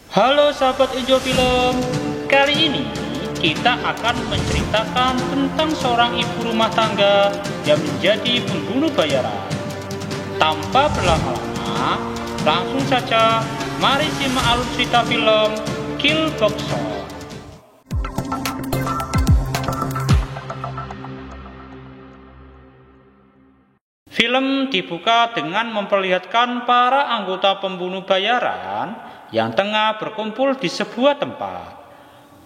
Halo sahabat Ijo Film, kali ini kita akan menceritakan tentang seorang ibu rumah tangga yang menjadi pembunuh bayaran. Tanpa berlama-lama, langsung saja mari simak alur cerita film Kill Bokson. Film dibuka dengan memperlihatkan para anggota pembunuh bayaran yang tengah berkumpul di sebuah tempat.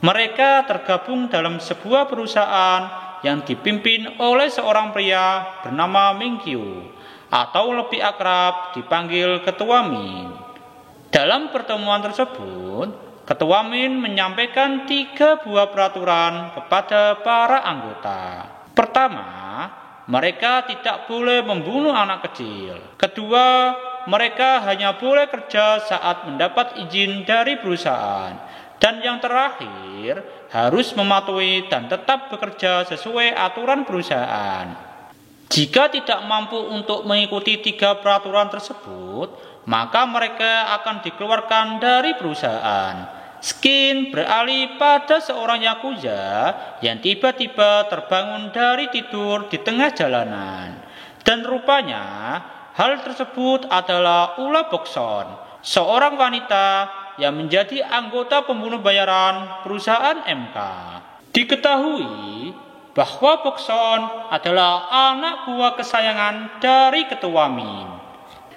Mereka tergabung dalam sebuah perusahaan yang dipimpin oleh seorang pria bernama Ming Kyu, atau lebih akrab dipanggil Ketua Min. Dalam pertemuan tersebut, Ketua Min menyampaikan 3 buah peraturan kepada para anggota. Pertama, mereka tidak boleh membunuh anak kecil. Kedua, mereka hanya boleh kerja saat mendapat izin dari perusahaan. Dan yang terakhir, harus mematuhi dan tetap bekerja sesuai aturan perusahaan. Jika tidak mampu untuk mengikuti 3 peraturan tersebut, maka mereka akan dikeluarkan dari perusahaan. Skin beralih pada seorang yakuza yang tiba-tiba terbangun dari tidur di tengah jalanan. Dan rupanya hal tersebut adalah Ula Bokson, seorang wanita yang menjadi anggota pembunuh bayaran perusahaan MK. Diketahui bahwa Bokson adalah anak buah kesayangan dari Ketua Min.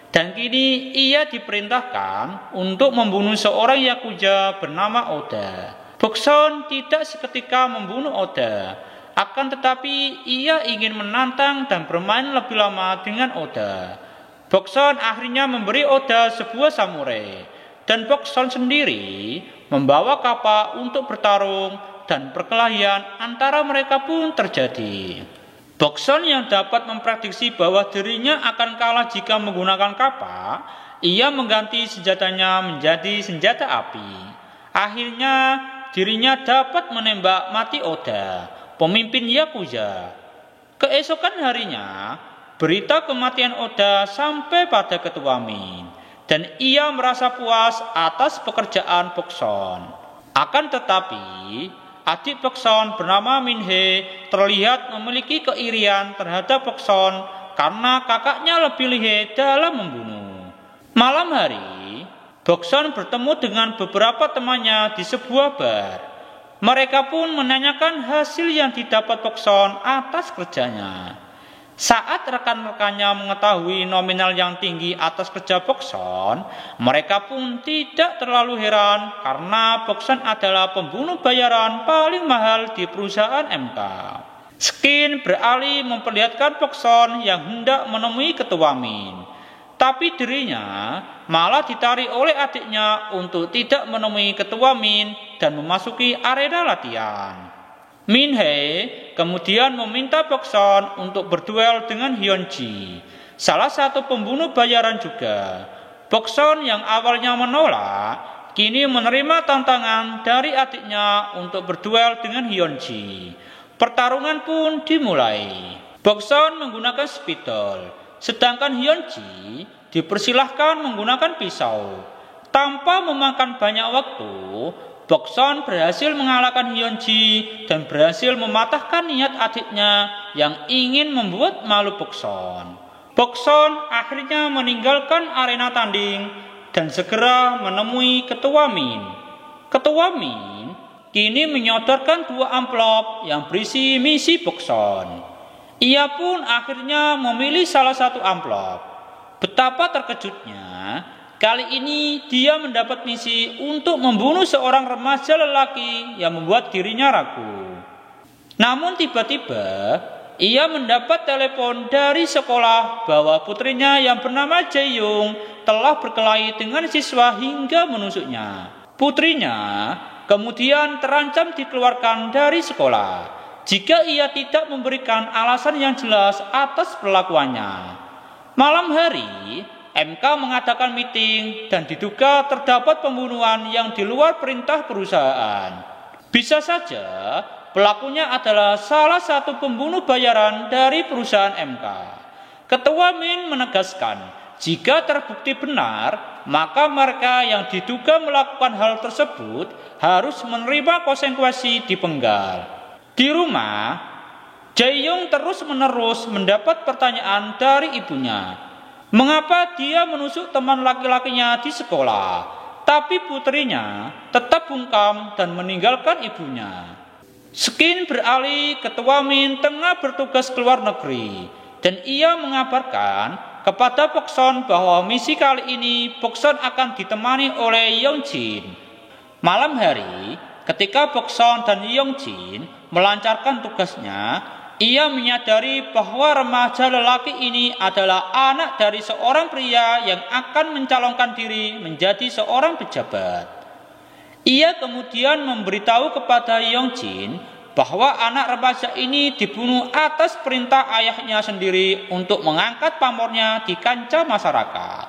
Dan kini ia diperintahkan untuk membunuh seorang yakuza bernama Oda. Bokson tidak seketika membunuh Oda, akan tetapi ia ingin menantang dan bermain lebih lama dengan Oda. Bokson akhirnya memberi Oda sebuah samurai, dan Bokson sendiri membawa kapak untuk bertarung, dan perkelahian antara mereka pun terjadi. Bokson yang dapat memprediksi bahwa dirinya akan kalah jika menggunakan kapak, ia mengganti senjatanya menjadi senjata api. Akhirnya, dirinya dapat menembak mati Oda, pemimpin yakuza. Keesokan harinya, berita kematian Oda sampai pada Ketua Min, dan ia merasa puas atas pekerjaan Bokson. Akan tetapi, adik Bokson bernama Min Hye terlihat memiliki keirian terhadap Bokson karena kakaknya lebih lihai dalam membunuh. Malam hari, Bokson bertemu dengan beberapa temannya di sebuah bar. Mereka pun menanyakan hasil yang didapat Bokson atas kerjanya. Saat rekan-rekannya mengetahui nominal yang tinggi atas kerja Bokson, mereka pun tidak terlalu heran karena Bokson adalah pembunuh bayaran paling mahal di perusahaan MK. Skin beralih memperlihatkan Bokson yang hendak menemui Ketua Min, tapi dirinya malah ditarik oleh adiknya untuk tidak menemui Ketua Min dan memasuki arena latihan. Min Hye kemudian meminta Bokson untuk berduel dengan Hyunji, salah satu pembunuh bayaran juga. Bokson yang awalnya menolak, kini menerima tantangan dari adiknya untuk berduel dengan Hyunji. Pertarungan pun dimulai. Bokson menggunakan spidol, sedangkan Hyunji dipersilahkan menggunakan pisau. Tanpa memakan banyak waktu, Bokson berhasil mengalahkan Hyunji dan berhasil mematahkan niat adiknya yang ingin membuat malu Bokson. Bokson akhirnya meninggalkan arena tanding dan segera menemui Ketua Min. Ketua Min kini menyodorkan 2 amplop yang berisi misi Bokson. Ia pun akhirnya memilih salah satu amplop. Betapa terkejutnya, kali ini dia mendapat misi untuk membunuh seorang remaja lelaki yang membuat dirinya ragu. Namun tiba-tiba ia mendapat telepon dari sekolah bahwa putrinya yang bernama Jae-young telah berkelahi dengan siswa hingga menusuknya. Putrinya kemudian terancam dikeluarkan dari sekolah jika ia tidak memberikan alasan yang jelas atas perlakuannya. Malam hari, MK mengadakan meeting dan diduga terdapat pembunuhan yang di luar perintah perusahaan. Bisa saja pelakunya adalah salah satu pembunuh bayaran dari perusahaan MK. Ketua Min menegaskan, jika terbukti benar, maka mereka yang diduga melakukan hal tersebut harus menerima konsekuensi dipenggal. Di rumah, Jae-yong terus-menerus mendapat pertanyaan dari ibunya. Mengapa dia menusuk teman laki-lakinya di sekolah, tapi putrinya tetap bungkam dan meninggalkan ibunya. Skin beralih ketua Min tengah bertugas ke luar negeri, dan ia mengabarkan kepada Bokson bahwa misi kali ini Bokson akan ditemani oleh Yeonjin. Malam hari, ketika Bokson dan Yeonjin melancarkan tugasnya, ia menyadari bahwa remaja lelaki ini adalah anak dari seorang pria yang akan mencalonkan diri menjadi seorang pejabat. Ia kemudian memberitahu kepada Yeonjin bahwa anak remaja ini dibunuh atas perintah ayahnya sendiri untuk mengangkat pamornya di kancah masyarakat.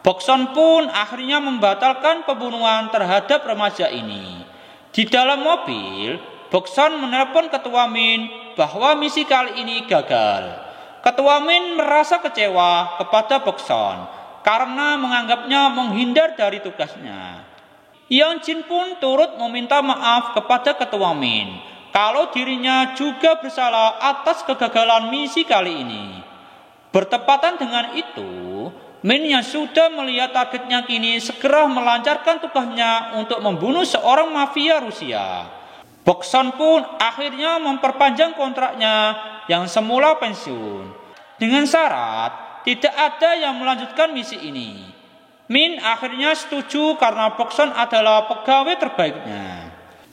Bokson pun akhirnya membatalkan pembunuhan terhadap remaja ini. Di dalam mobil, Bokson menelpon ketua Min bahwa misi kali ini gagal. Ketua Min merasa kecewa kepada Bokson karena menganggapnya menghindar dari tugasnya. Yeonjin pun turut meminta maaf kepada ketua Min kalau dirinya juga bersalah atas kegagalan misi kali ini. Bertepatan dengan itu, Min yang sudah melihat targetnya kini segera melancarkan tugasnya untuk membunuh seorang mafia Rusia. Bokson pun akhirnya memperpanjang kontraknya yang semula pensiun, dengan syarat tidak ada yang melanjutkan misi ini. Min akhirnya setuju karena Bokson adalah pegawai terbaiknya.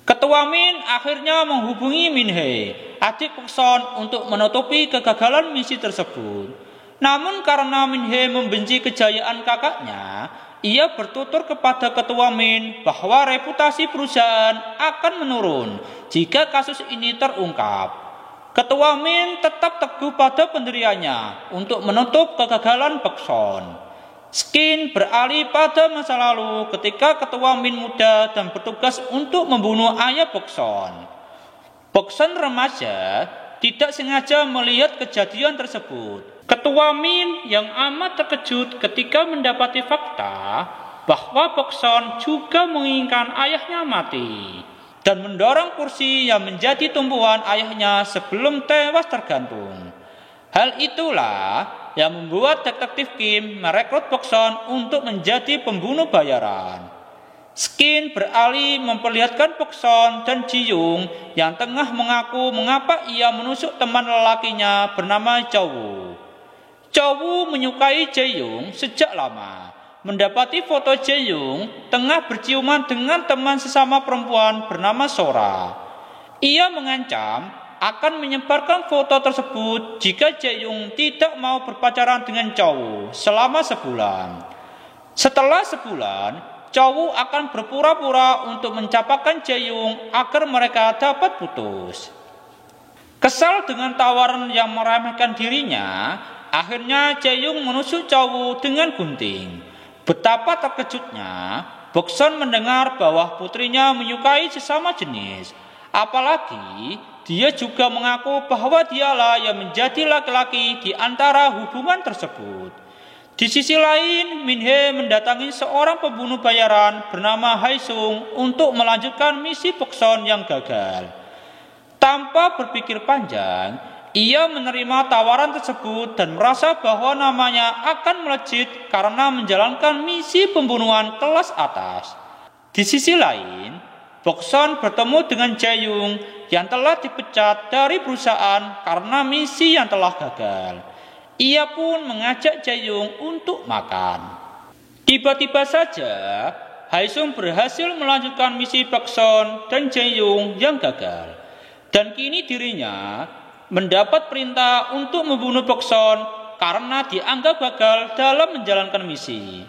Ketua Min akhirnya menghubungi Min Hee, adik Bokson, untuk menutupi kegagalan misi tersebut. Namun karena Min Hee membenci kejayaan kakaknya, ia bertutur kepada ketua Min bahwa reputasi perusahaan akan menurun jika kasus ini terungkap. Ketua Min tetap teguh pada pendiriannya untuk menutup kegagalan Bokson. Skin beralih pada masa lalu ketika ketua Min muda dan bertugas untuk membunuh ayah Bokson. Bokson remaja tidak sengaja melihat kejadian tersebut. Ketua Min yang amat terkejut ketika mendapati fakta bahwa Bokson juga menginginkan ayahnya mati dan mendorong kursi yang menjadi tumpuan ayahnya sebelum tewas tergantung. Hal itulah yang membuat detektif Kim merekrut Bokson untuk menjadi pembunuh bayaran. Skin beralih memperlihatkan Bokson dan Ji-young yang tengah mengaku mengapa ia menusuk teman lelakinya bernama Chow. Chow menyukai Jae-young sejak lama. Mendapati foto Jae-young tengah berciuman dengan teman sesama perempuan bernama Sora. Ia mengancam akan menyebarkan foto tersebut jika Jae-young tidak mau berpacaran dengan Chow selama sebulan. Setelah sebulan, Chow akan berpura-pura untuk mencapakan Jae-young agar mereka dapat putus. Kesal dengan tawaran yang meremehkan dirinya, akhirnya Jae-young menusuk Chow dengan gunting. Betapa terkejutnya Bokson mendengar bahwa putrinya menyukai sesama jenis. Apalagi dia juga mengaku bahwa dialah yang menjadi laki-laki di antara hubungan tersebut. Di sisi lain, Min Hee mendatangi seorang pembunuh bayaran bernama Hae-sung untuk melanjutkan misi Bokson yang gagal. Tanpa berpikir panjang, ia menerima tawaran tersebut dan merasa bahwa namanya akan melejit karena menjalankan misi pembunuhan kelas atas. Di sisi lain, Bokson bertemu dengan Jae-young yang telah dipecat dari perusahaan karena misi yang telah gagal. Ia pun mengajak Jae-young untuk makan. Tiba-tiba saja, Hae-sung berhasil melanjutkan misi Bokson dan Jae-young yang gagal. Dan kini dirinya mendapat perintah untuk membunuh Bokson karena dianggap gagal dalam menjalankan misi.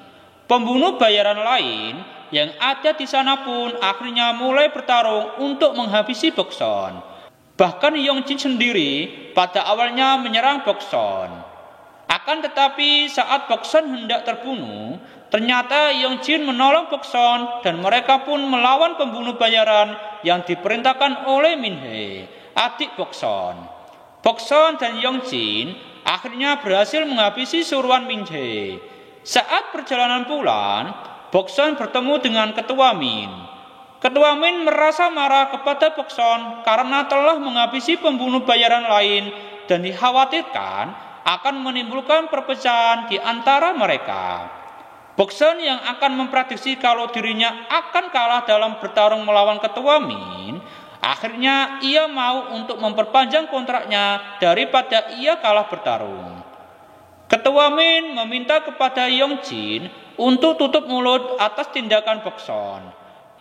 Pembunuh bayaran lain yang ada di sana pun akhirnya mulai bertarung untuk menghabisi Bokson. Bahkan Yeonjin sendiri pada awalnya menyerang Bokson. Akan tetapi saat Bokson hendak terbunuh, ternyata Yeonjin menolong Bokson dan mereka pun melawan pembunuh bayaran yang diperintahkan oleh Min Hee, adik Bokson. Bokson dan Yeonjin akhirnya berhasil menghabisi suruhan Min Hee. Saat perjalanan pulang, Bokson bertemu dengan Ketua Min. Ketua Min merasa marah kepada Bokson karena telah menghabisi pembunuh bayaran lain dan dikhawatirkan akan menimbulkan perpecahan di antara mereka. Bokson yang akan memprediksi kalau dirinya akan kalah dalam bertarung melawan Ketua Min, akhirnya ia mau untuk memperpanjang kontraknya daripada ia kalah bertarung. Ketua Min meminta kepada Yongjin untuk tutup mulut atas tindakan Bokson.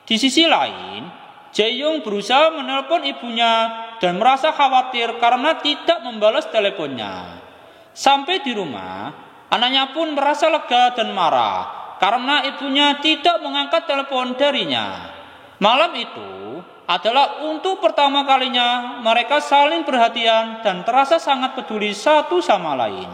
Di sisi lain, Jae-young berusaha menelpon ibunya dan merasa khawatir karena tidak membalas teleponnya. Sampai di rumah, anaknya pun merasa lega dan marah karena ibunya tidak mengangkat telepon darinya. Malam itu adalah untuk pertama kalinya mereka saling perhatian dan terasa sangat peduli satu sama lain.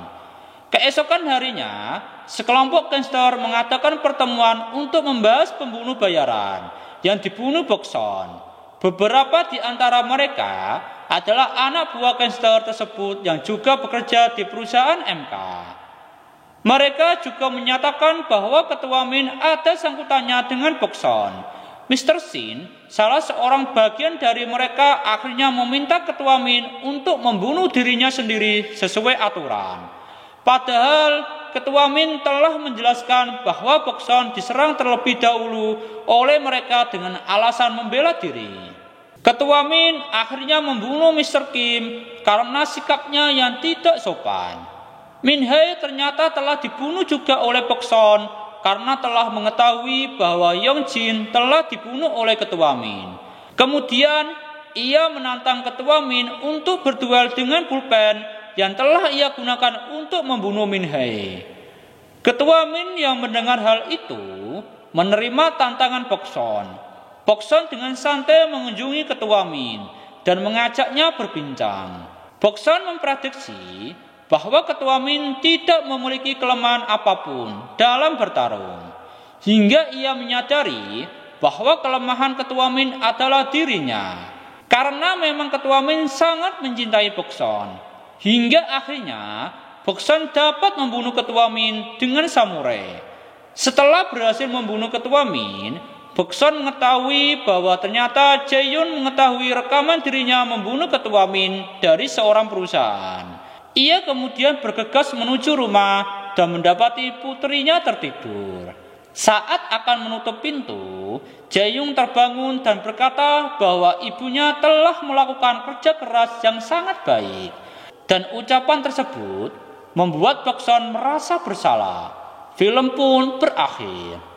Keesokan harinya, sekelompok gangster mengadakan pertemuan untuk membahas pembunuh bayaran yang dibunuh Bokson. Beberapa di antara mereka adalah anak buah gangster tersebut yang juga bekerja di perusahaan MK. Mereka juga menyatakan bahwa Ketua Min ada sangkutannya dengan Bokson. Mr. Shin, salah seorang bagian dari mereka, akhirnya meminta Ketua Min untuk membunuh dirinya sendiri sesuai aturan. Padahal Ketua Min telah menjelaskan bahwa Bokson diserang terlebih dahulu oleh mereka dengan alasan membela diri. Ketua Min akhirnya membunuh Mr. Kim karena sikapnya yang tidak sopan. Min Hae ternyata telah dibunuh juga oleh Bokson karena telah mengetahui bahwa Yongjin telah dibunuh oleh Ketua Min. Kemudian ia menantang Ketua Min untuk berduel dengan pulpen yang telah ia gunakan untuk membunuh Min Hae. Ketua Min yang mendengar hal itu menerima tantangan Bokson. Bokson dengan santai mengunjungi Ketua Min dan mengajaknya berbincang. Bokson memprediksi bahwa Ketua Min tidak memiliki kelemahan apapun dalam bertarung, hingga ia menyadari bahwa kelemahan Ketua Min adalah dirinya. Karena memang Ketua Min sangat mencintai Bokson, hingga akhirnya Bokson dapat membunuh Ketua Min dengan samurai. Setelah berhasil membunuh Ketua Min, Bokson mengetahui bahwa ternyata Jae-young mengetahui rekaman dirinya membunuh Ketua Min dari seorang perusahaan. Ia kemudian bergegas menuju rumah dan mendapati putrinya tertidur. Saat akan menutup pintu, Jae-young terbangun dan berkata bahwa ibunya telah melakukan kerja keras yang sangat baik. Dan ucapan tersebut membuat Bokson merasa bersalah. Film pun berakhir.